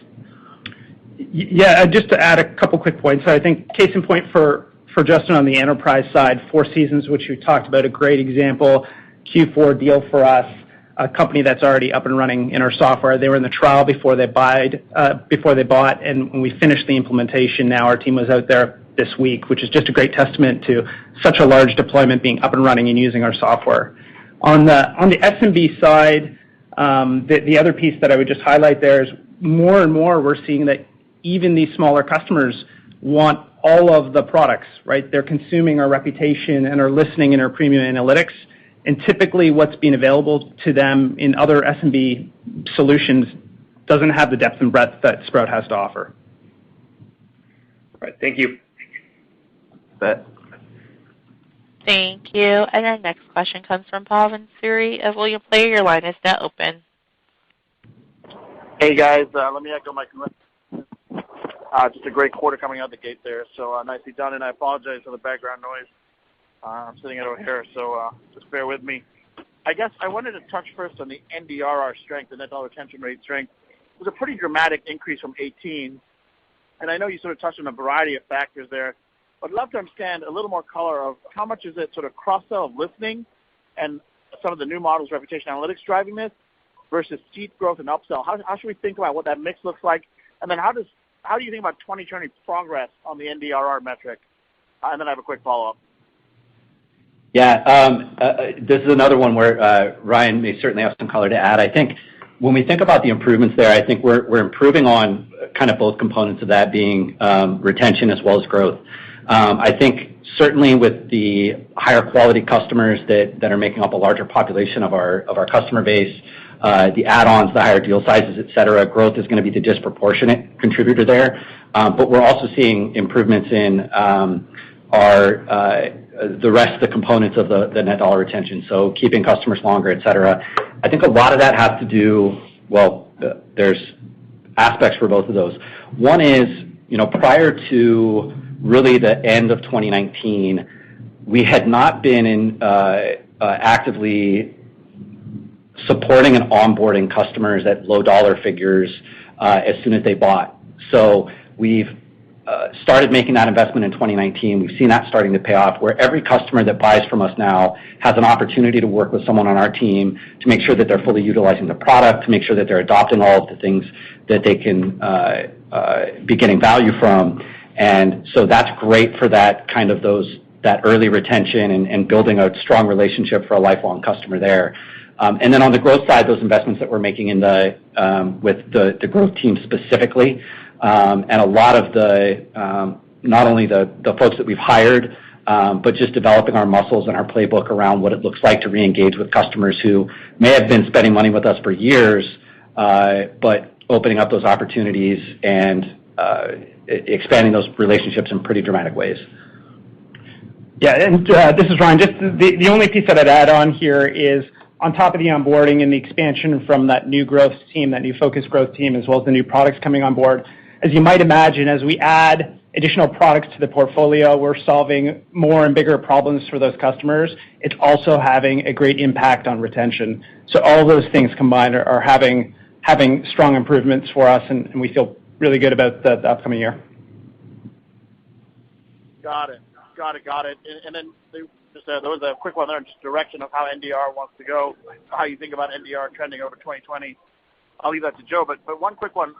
Yeah, just to add a couple quick points. I think case in point for Justyn on the enterprise side, Four Seasons, which you talked about, a great example, Q4 deal for us, a company that's already up and running in our software. They were in the trial before they bought, and when we finished the implementation, now our team was out there this week, which is just a great testament to such a large deployment being up and running and using our software. On the SMB side, the other piece that I would just highlight there is more and more we're seeing that even these smaller customers want all of the products, right? They're consuming our reputation and are listening in our premium analytics. And typically what's being available to them in other SMB solutions doesn't have the depth and breadth that Sprout has to offer. All right, thank you. Bet. Thank you. And our next question comes from Pavan Suri of William Blair. Your line is now open. Hey guys, let me echo my comments. Just a great quarter coming out the gate there, so nicely done, and I apologize for the background noise. I'm sitting at O'Hare, so just bear with me. I guess I wanted to touch first on the NDRR strength, the net dollar retention rate strength. It was a pretty dramatic increase from 18, and I know you sort of touched on a variety of factors there, but I'd love to understand a little more color of how much is it sort of cross-sell of listening and some of the new models, reputation analytics driving this, versus seat growth and upsell. How should we think about what that mix looks like? And then how do you think about 2020 progress on the NDRR metric? And then I have a quick follow-up. Yeah, this is another one where Ryan may certainly have some color to add. I think when we think about the improvements there, I think we're improving on kind of both components of that being retention as well as growth. I think certainly with the higher quality customers that are making up a larger population of our customer base, the add-ons, the higher deal sizes, et cetera, growth is going to be the disproportionate contributor there. But we're also seeing improvements in the rest of the components of the net dollar retention, so keeping customers longer, et cetera. I think a lot of that has to do, there's aspects for both of those. One is, prior to really the end of 2019, we had not been actively supporting and onboarding customers at low dollar figures as soon as they bought. So we've started making that investment in 2019. We've seen that starting to pay off, where every customer that buys from us now has an opportunity to work with someone on our team to make sure that they're fully utilizing the product, to make sure that they're adopting all of the things that they can be getting value from. And so that's great for that early retention and building a strong relationship for a lifelong customer there. And then on the growth side, those investments that we're making with the growth team specifically, and a lot of not only the folks that we've hired, but just developing our muscles and our playbook around what it looks like to re-engage with customers who may have been spending money with us for years, but opening up those opportunities and expanding those relationships in pretty dramatic ways. Yeah, and this is Ryan. Just the only piece that I'd add on here is, on top of the onboarding and the expansion from that new growth team, that new focused growth team, as well as the new products coming on board, as you might imagine, as we add additional products to the portfolio, we're solving more and bigger problems for those customers. It's also having a great impact on retention. So all those things combined are having strong improvements for us, and we feel really good about the upcoming year. Got it. And then there was a quick one there, just direction of how NDR wants to go, how you think about NDR trending over 2020. I'll leave that to Joe, but one quick one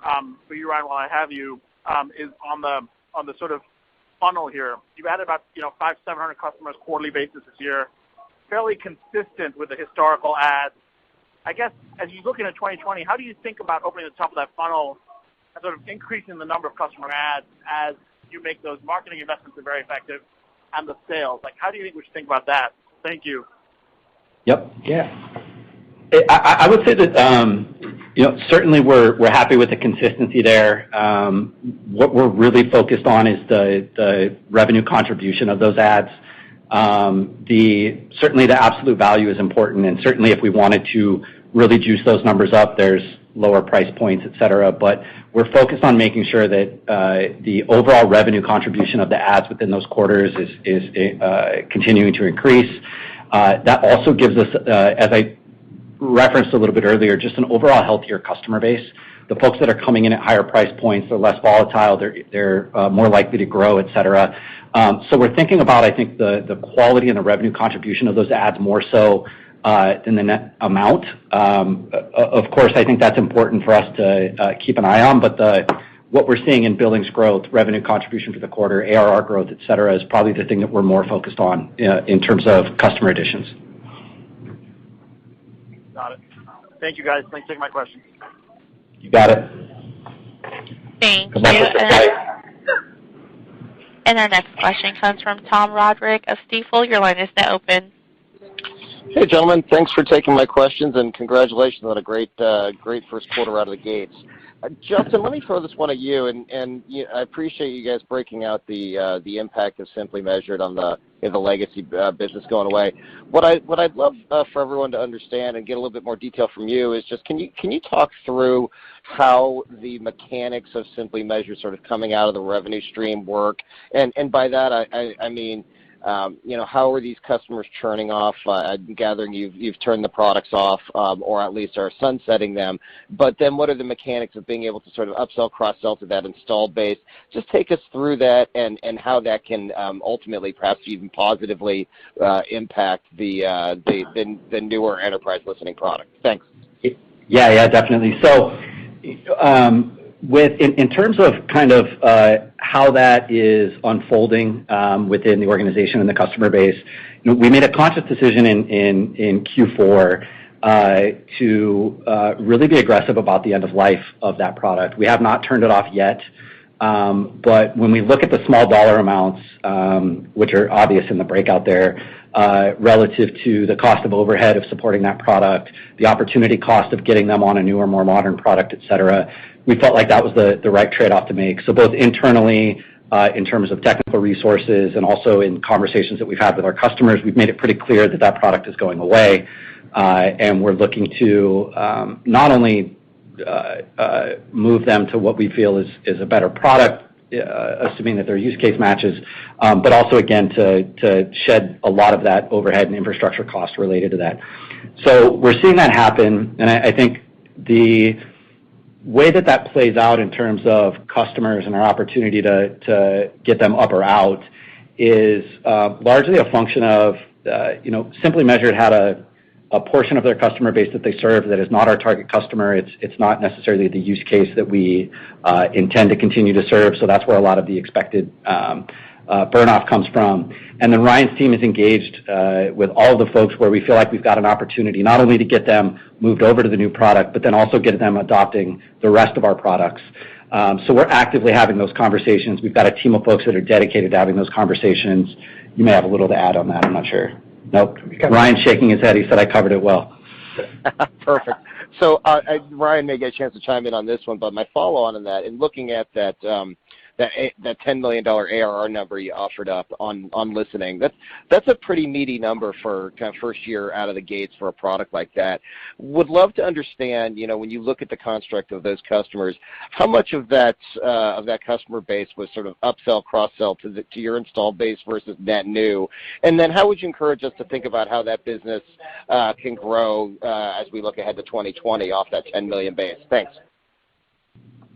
for you, Ryan, while I have you, is on the sort of funnel here. You've added about 500-700 customers quarterly basis this year, fairly consistent with the historical ads. I guess as you look into 2020, how do you think about opening the top of that funnel and sort of increasing the number of customer ads as you make those marketing investments that are very effective, and the sales? Like, how do you think we should think about that? Thank you. Yep. Yeah. I would say that certainly we're happy with the consistency there. What we're really focused on is the revenue contribution of those ads. Certainly the absolute value is important, and certainly if we wanted to really juice those numbers up, there's lower price points, et cetera. But we're focused on making sure that the overall revenue contribution of the ads within those quarters is continuing to increase. That also gives us, as I referenced a little bit earlier, just an overall healthier customer base. The folks that are coming in at higher price points, they're less volatile, they're more likely to grow, et cetera. So we're thinking about, I think, the quality and the revenue contribution of those ads more so than the net amount. Of course, I think that's important for us to keep an eye on, but what we're seeing in billings growth, revenue contribution for the quarter, ARR growth, et cetera, is probably the thing that we're more focused on in terms of customer additions. Got it. Thank you, guys. Thanks for taking my question. You got it. Thank you. And our next question comes from Tom Roderick of Stifel. Your line is now open. Hey, gentlemen. Thanks for taking my questions, and congratulations on a great first quarter out of the gates. Justyn, let me throw this one at you, and I appreciate you guys breaking out the impact of Simply Measured on the legacy business going away. What I'd love for everyone to understand and get a little bit more detail from you is just can you talk through how the mechanics of Simply Measured sort of coming out of the revenue stream work, and by that I mean how are these customers churning off? I'm gathering you've turned the products off, or at least are sunsetting them. But then what are the mechanics of being able to sort of upsell, cross-sell to that installed base? Just take us through that and how that can ultimately perhaps even positively impact the newer enterprise listening product. Thanks. Yeah, definitely. So in terms of kind of how that is unfolding within the organization and the customer base, we made a conscious decision in Q4 to really be aggressive about the end of life of that product. We have not turned it off yet. But when we look at the small dollar amounts, which are obvious in the breakout there, relative to the cost of overhead of supporting that product, the opportunity cost of getting them on a newer, more modern product, et cetera, we felt like that was the right trade-off to make. So both internally, in terms of technical resources and also in conversations that we've had with our customers, we've made it pretty clear that that product is going away. And we're looking to not only move them to what we feel is a better product, assuming that their use case matches, but also, again, to shed a lot of that overhead and infrastructure cost related to that. So we're seeing that happen, and I think the way that plays out in terms of customers and our opportunity to get them up or out is largely a function of, simply measured, had a portion of their customer base that they serve that is not our target customer. It's not necessarily the use case that we intend to continue to serve, so that's where a lot of the expected burn-off comes from. And then Ryan's team is engaged with all of the folks where we feel like we've got an opportunity not only to get them moved over to the new product, but then also get them adopting the rest of our products. So we're actively having those conversations. We've got a team of folks that are dedicated to having those conversations. You may have a little to add on that. I'm not sure. Nope. Ryan's shaking his head. He said I covered it well. Perfect. So Ryan may get a chance to chime in on this one, but my follow-on on that, in looking at that $10 million ARR number you offered up on listening, that's a pretty meaty number for kind of first year out of the gates for a product like that. Would love to understand, when you look at the construct of those customers, how much of that customer base was sort of upsell, cross-sell to your installed base versus net new, and then how would you encourage us to think about how that business can grow as we look ahead to 2020 off that 10 million base? Thanks.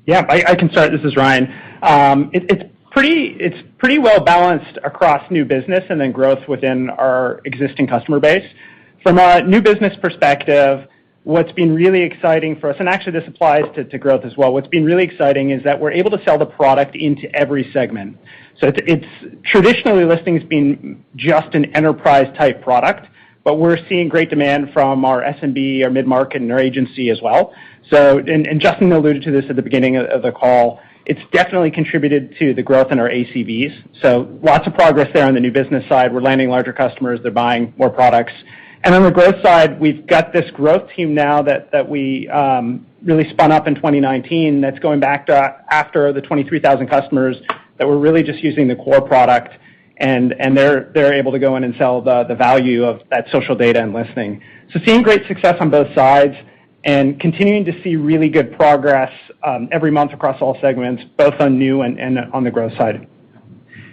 Yeah, I can start. This is Ryan. It's pretty well balanced across new business and then growth within our existing customer base. From a new business perspective, what's been really exciting for us, and actually this applies to growth as well, what's been really exciting is that we're able to sell the product into every segment. So it's traditionally listening's been just an enterprise-type product, but we're seeing great demand from our SMB, our mid-market, and our agency as well. So, and Justyn alluded to this at the beginning of the call, it's definitely contributed to the growth in our ACVs. So lots of progress there on the new business side. We're landing larger customers. They're buying more products. And on the growth side, we've got this growth team now that we really spun up in 2019 that's going back to after the 23,000 customers that were really just using the core product, and they're able to go in and sell the value of that social data and listening. So seeing great success on both sides and continuing to see really good progress every month across all segments, both on new and on the growth side.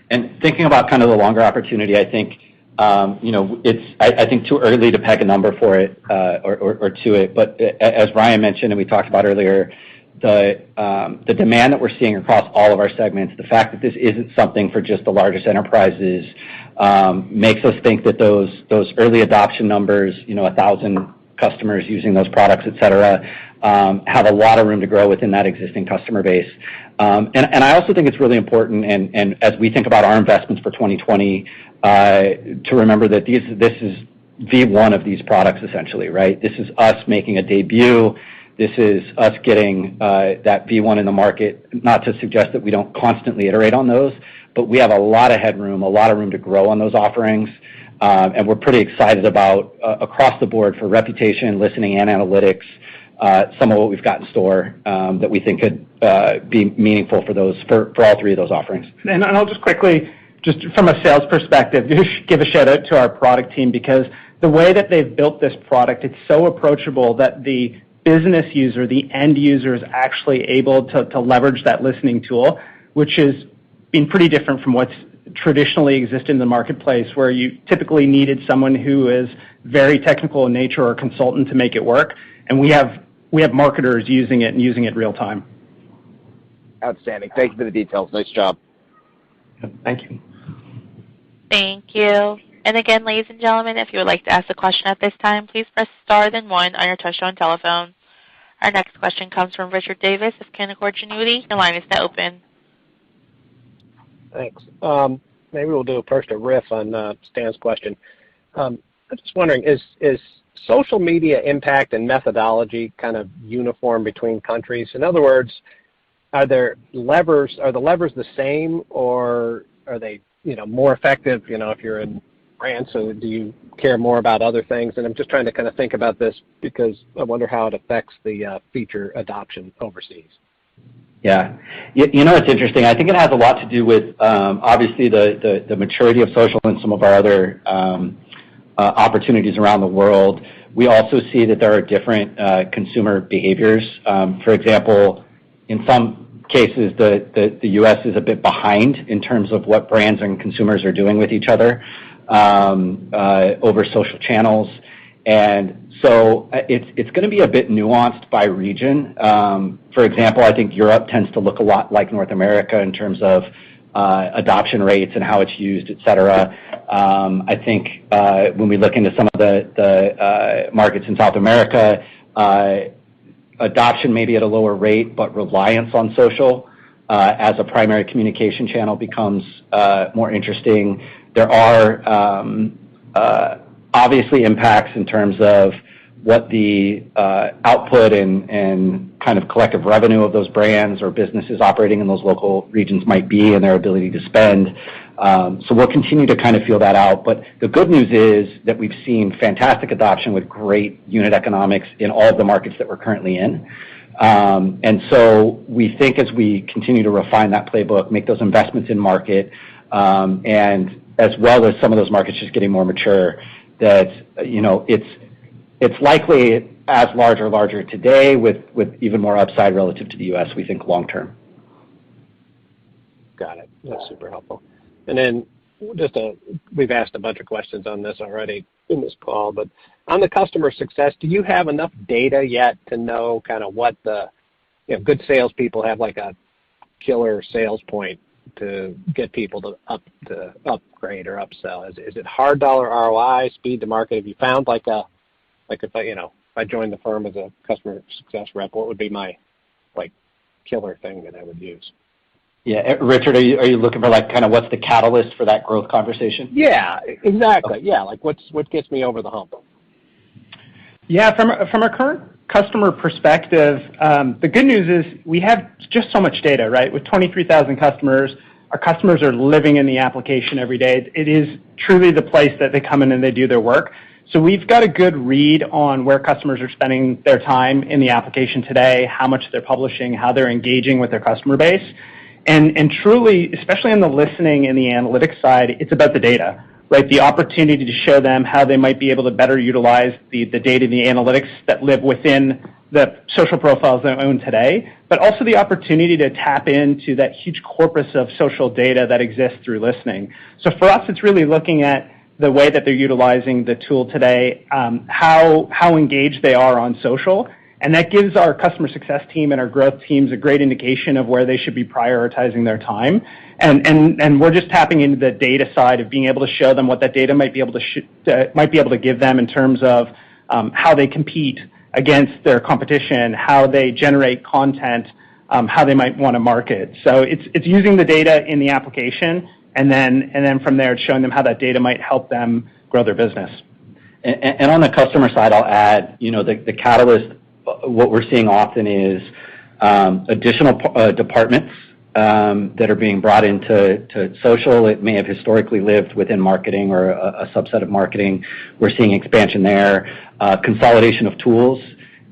And thinking about kind of the longer opportunity, I think it's I think too early to peg a number for it or to it. But as Ryan mentioned and we talked about earlier, the demand that we're seeing across all of our segments, the fact that this isn't something for just the largest enterprises, makes us think that those early adoption numbers, 1,000 customers using those products, et cetera, have a lot of room to grow within that existing customer base. And I also think it's really important, and as we think about our investments for 2020, to remember that this is V1 of these products, essentially, right? This is us making a debut. This is us getting that V1 in the market, not to suggest that we don't constantly iterate on those, but we have a lot of headroom, a lot of room to grow on those offerings. And we're pretty excited about, across the board for reputation, listening, and analytics, some of what we've got in store that we think could be meaningful for all three of those offerings. And I'll just quickly, just from a sales perspective, give a shout out to our product team, because the way that they've built this product, it's so approachable that the business user, the end user, is actually able to leverage that listening tool, which has been pretty different from what's traditionally existed in the marketplace, where you typically needed someone who is very technical in nature or a consultant to make it work. And we have marketers using it and using it real time. Outstanding. Thank you for the details. Nice job. Thank you. Thank you. And again, ladies and gentlemen, if you would like to ask a question at this time, please press star then one on your touchtone telephone. Our next question comes from Richard Davis of Canaccord Genuity. Your line is now open. Thanks. Maybe we'll do first a riff on Stan's question. I'm just wondering, is social media impact and methodology kind of uniform between countries? In other words, are the levers the same, or are they more effective? If you're in France, so do you care more about other things? And I'm just trying to kind of think about this because I wonder how it affects the feature adoption overseas. Yeah. It's interesting. I think it has a lot to do with obviously the maturity of social and some of our other opportunities around the world. We also see that there are different consumer behaviors. For example, in some cases, the U.S. is a bit behind in terms of what brands and consumers are doing with each other over social channels. And so it's going to be a bit nuanced by region. For example, I think Europe tends to look a lot like North America in terms of adoption rates and how it's used, et cetera. I think when we look into some of the markets in South America, adoption may be at a lower rate, but reliance on social as a primary communication channel becomes more interesting. There are obviously impacts in terms of what the output and kind of collective revenue of those brands or businesses operating in those local regions might be and their ability to spend. So we'll continue to kind of feel that out. But the good news is that we've seen fantastic adoption with great unit economics in all of the markets that we're currently in. And so we think as we continue to refine that playbook, make those investments in market, and as well as some of those markets just getting more mature, that it's likely as large or larger today with even more upside relative to the U.S., we think long term. Got it. That's super helpful. And then we've asked a bunch of questions on this already in this call, but on the customer success, do you have enough data yet to know kind of what the good salespeople have like a killer sales point to get people to upgrade or upsell? Is it hard dollar ROI, speed to market? Have you found if I joined the firm as a customer success rep, what would be my killer thing that I would use? Yeah, Richard, are you looking for kind of what's the catalyst for that growth conversation? Yeah, exactly. Yeah, what gets me over the hump? Yeah, from a current customer perspective, the good news is we have just so much data, right? With 23,000 customers, our customers are living in the application every day. It is truly the place that they come in and they do their work. So we've got a good read on where customers are spending their time in the application today, how much they're publishing, how they're engaging with their customer base. And truly, especially on the listening and the analytics side, it's about the data, right? The opportunity to show them how they might be able to better utilize the data and the analytics that live within the social profiles they own today, but also the opportunity to tap into that huge corpus of social data that exists through listening. So for us, it's really looking at the way that they're utilizing the tool today, how engaged they are on social, and that gives our customer success team and our growth teams a great indication of where they should be prioritizing their time. And we're just tapping into the data side of being able to show them what that data might be able to give them in terms of how they compete against their competition, how they generate content, how they might want to market. So it's using the data in the application, and then from there, it's showing them how that data might help them grow their business. And on the customer side, I'll add, the catalyst. What we're seeing often is additional departments that are being brought into social. It may have historically lived within marketing or a subset of marketing. We're seeing expansion there. Consolidation of tools.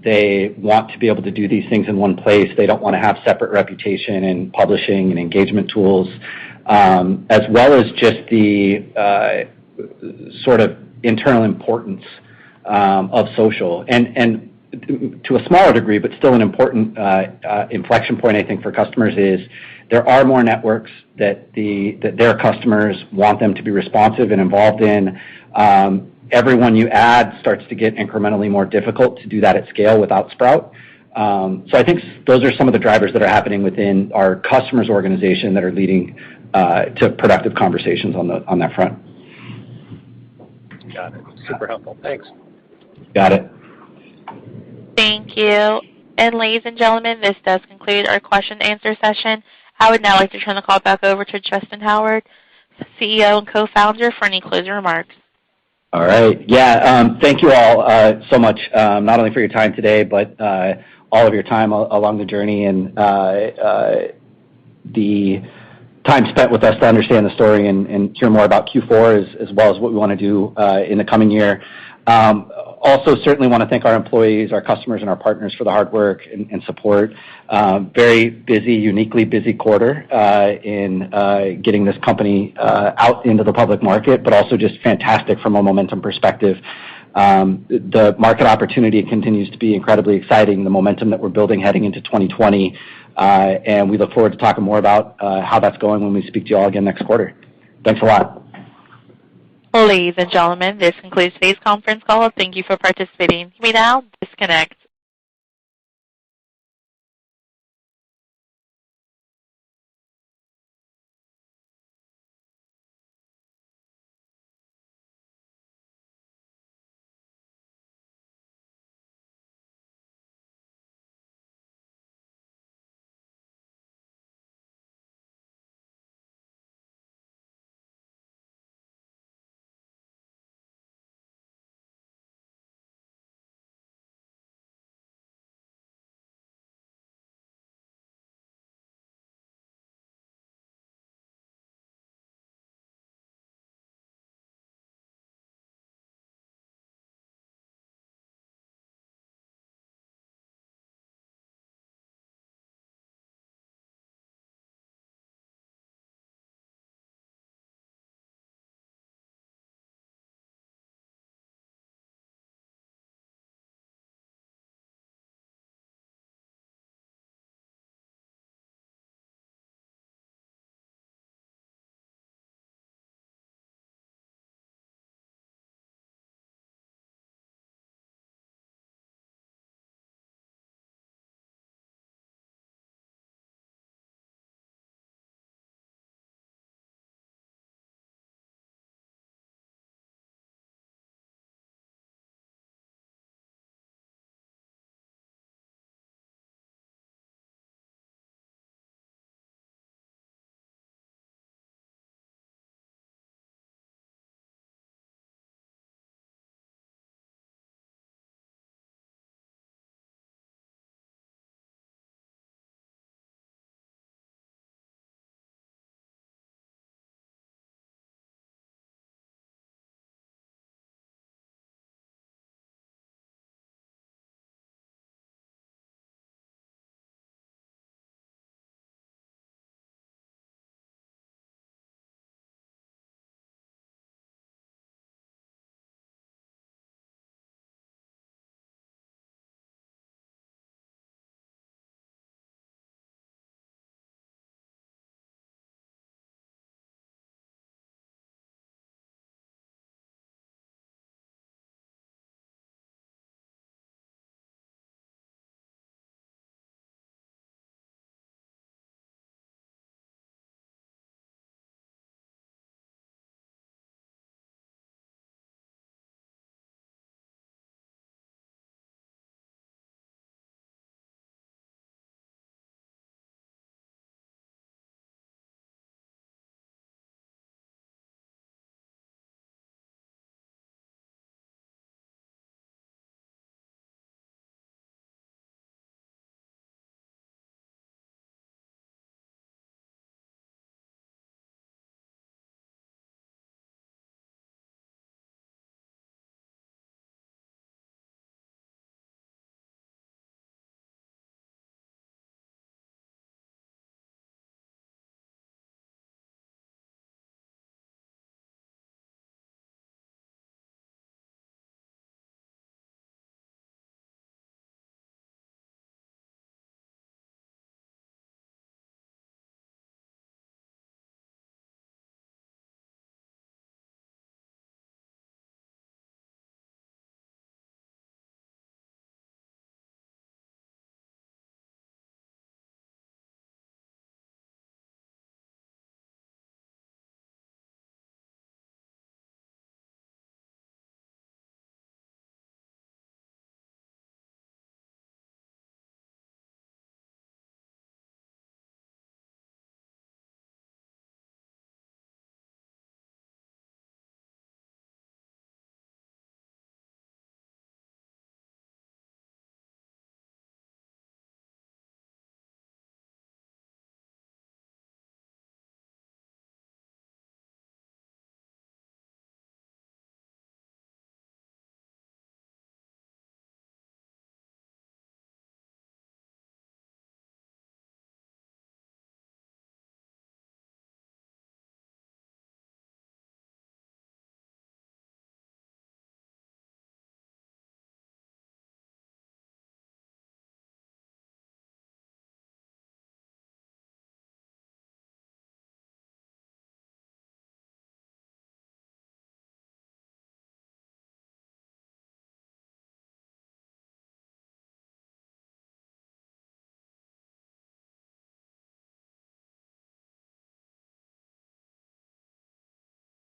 They want to be able to do these things in one place. They don't want to have separate reputation and publishing and engagement tools, as well as just the sort of internal importance of social. And to a smaller degree, but still an important inflection point, I think, for customers is there are more networks that their customers want them to be responsive and involved in. Everyone you add starts to get incrementally more difficult to do that at scale without Sprout. So I think those are some of the drivers that are happening within our customers' organization that are leading to productive conversations on that front. Got it. Super helpful. Thanks. Got it. Thank you. And ladies and gentlemen, this does conclude our question and answer session. I would now like to turn the call back over to Justyn Howard, CEO and co-founder, for any closing remarks. All right. Yeah. Thank you all so much, not only for your time today, but all of your time along the journey and the time spent with us to understand the story and hear more about Q4 as well as what we want to do in the coming year. Also, certainly want to thank our employees, our customers, and our partners for the hard work and support. Very busy, uniquely busy quarter in getting this company out into the public market, but also just fantastic from a momentum perspective. The market opportunity continues to be incredibly exciting, the momentum that we're building heading into 2020, and we look forward to talking more about how that's going when we speak to you all again next quarter. Thanks a lot. Ladies and gentlemen, this concludes today's conference call. Thank you for participating. You may now disconnect.